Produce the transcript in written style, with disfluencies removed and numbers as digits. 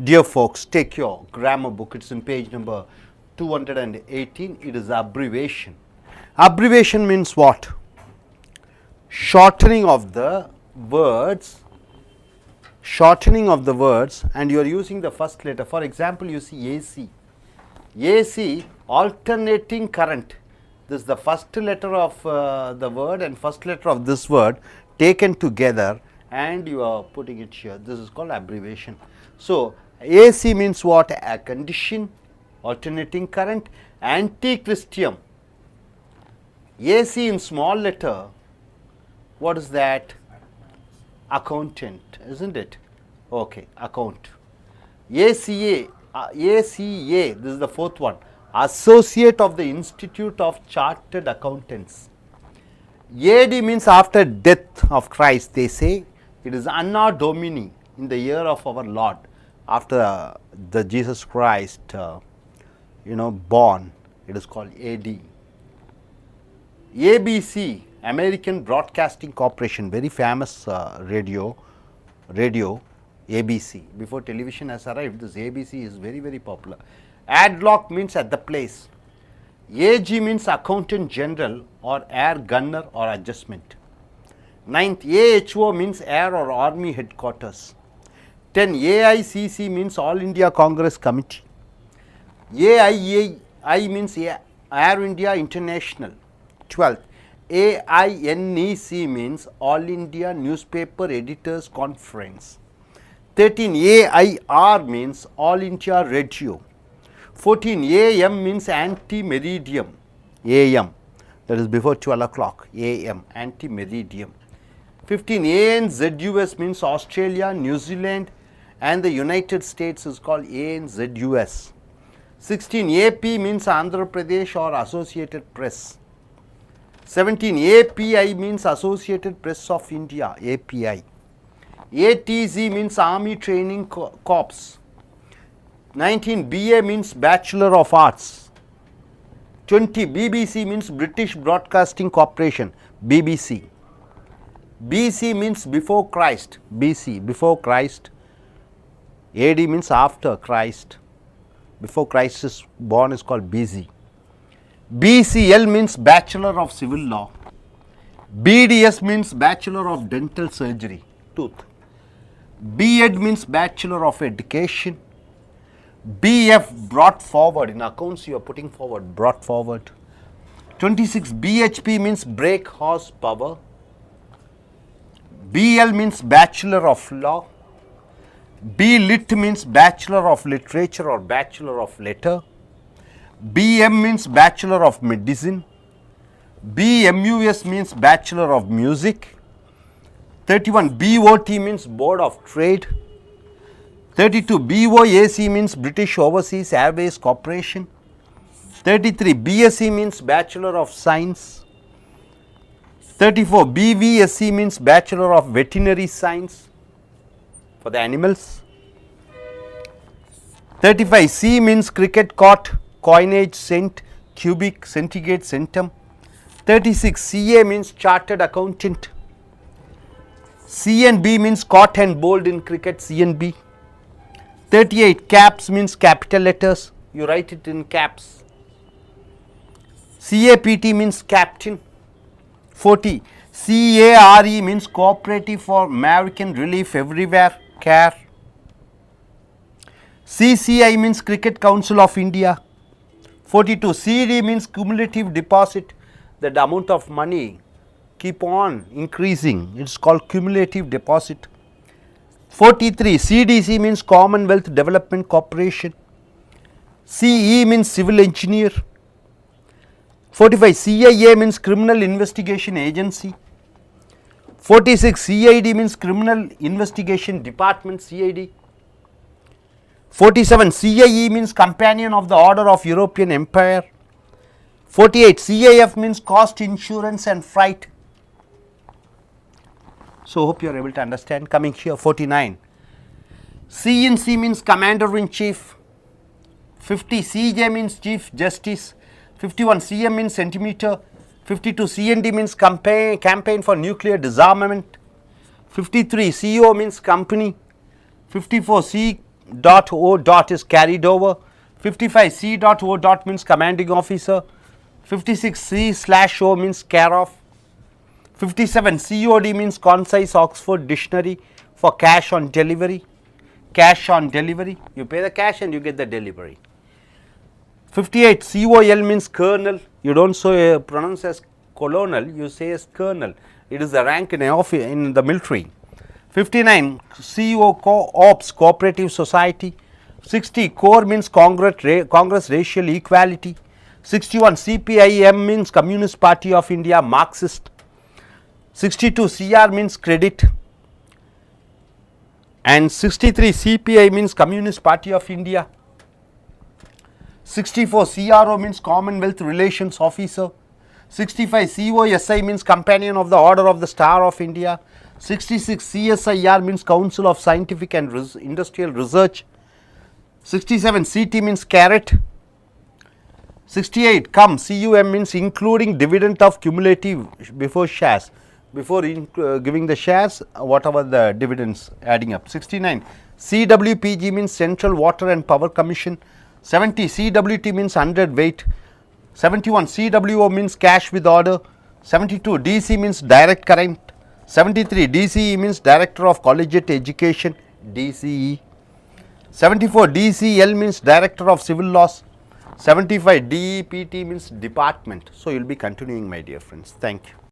Dear folks, take your grammar book. It's in page number 218. It is abbreviation. Abbreviation means what? Shortening of the words. Shortening of the words, and you are using the first letter. For example, you see AC. AC, alternating current. This is the first letter of the word and first letter of this word taken together, and you are putting it here. This is called abbreviation. So, AC means what? A condition, alternating current, anti-Christium. AC in small letter, what is that? Accountant, isn't it? Okay, account. ACA, ACA, this is the fourth one. Associate of the Institute of Chartered Accountants. AD means after death of Christ, they say. It is Anno Domini, in the year of our Lord, after the Jesus Christ, born. It is called AD. ABC, American Broadcasting Corporation, very famous radio, ABC. Before television has arrived, this ABC is very, very popular. Adlock means at the place. AG means Accountant General or Air Gunner or Adjustment. 9th, AHO means Air or Army Headquarters. 10, AICC means All India Congress Committee. AIEI means Air India International. 12th, AINEC means All India Newspaper Editors Conference. 13, AIR means All India Radio. 14, AM means anti-meridium, AM, that is before 12 o'clock, AM, anti-meridium. 15, ANZUS means Australia, New Zealand and the United States is called ANZUS. 16, AP means Andhra Pradesh or Associated Press. 17, API means Associated Press of India, API. ATZ means Army Training Corps. 19, BA means Bachelor of Arts. 20, BBC means British Broadcasting Corporation, BBC. BC means before Christ, BC, before Christ. AD means after Christ. Before Christ is born is called BC. BCL means Bachelor of Civil Law. BDS means Bachelor of Dental Surgery, tooth. BEd means Bachelor of Education. BF, brought forward, in accounts you are putting forward, brought forward. 26, BHP means brake horsepower. BL means Bachelor of Law. BLit means Bachelor of Literature or Bachelor of Letter. BM means Bachelor of Medicine. BMUS means Bachelor of Music. 31, BOT means Board of Trade. 32, BOAC means British Overseas Airways Corporation. 33, BSc means Bachelor of Science. 34, BVSc means Bachelor of Veterinary Science for the animals. 35, C means Cricket Court, Coinage, Cent, Cubic, Centigrade, Centum. 36, CA means Chartered Accountant. CNB means Caught and Bowled in cricket, CNB. 38, caps means capital letters, you write it in caps. CAPT means captain. 40, CARE means Cooperative for American Relief Everywhere, CARE. CCI means Cricket Council of India. 42, CD means cumulative deposit, that the amount of money keep on increasing, it is called cumulative deposit. 43, CDC means Commonwealth Development Corporation. CE means Civil Engineer. 45, CIA means Criminal Investigation Agency. 46, CID means Criminal Investigation Department, CID. 47, CIE means Companion of the Order of European Empire. 48, CIF means Cost Insurance and Freight. So, hope you are able to understand. Coming here, 49, CNC means Commander in Chief. 50, CJ means Chief Justice. 51, CM means Centimeter. 52, CND means Campaign for Nuclear Disarmament. 53, CO means Company. 54, dot O dot is carried over. 55 C dot O dot means commanding officer. 56 C slash O means care of. 57 COD means concise Oxford Dictionary for cash on delivery. Cash on delivery, you pay the cash and you get the delivery. 58 COL means colonel, you don't pronounce as colonel, you say as colonel. It is the rank in the military. 59 Co-ops, cooperative society. 60 CORE means Congress Racial Equality. 61 CPIM means Communist Party of India, Marxist. 62 CR means credit, and 63 CPI means Communist Party of India. 64 CRO means Commonwealth Relations Officer. 65 COSI means Companion of the Order of the Star of India. 66 CSIR means Council of Scientific and Industrial Research. 67 CT means carrot. 68 CUM means including dividend of cumulative before shares, before giving the shares, whatever the dividends adding up. 69 CWPG means Central Water and Power Commission. 70 CWT means 100 weight. 71 CWO means cash with order. 72 DC means direct current. 73 DCE means Director of Collegiate Education, DCE. 74 DCL means Director of Civil Laws. 75 DEPT means department. So, you will be continuing, my dear friends. Thank you.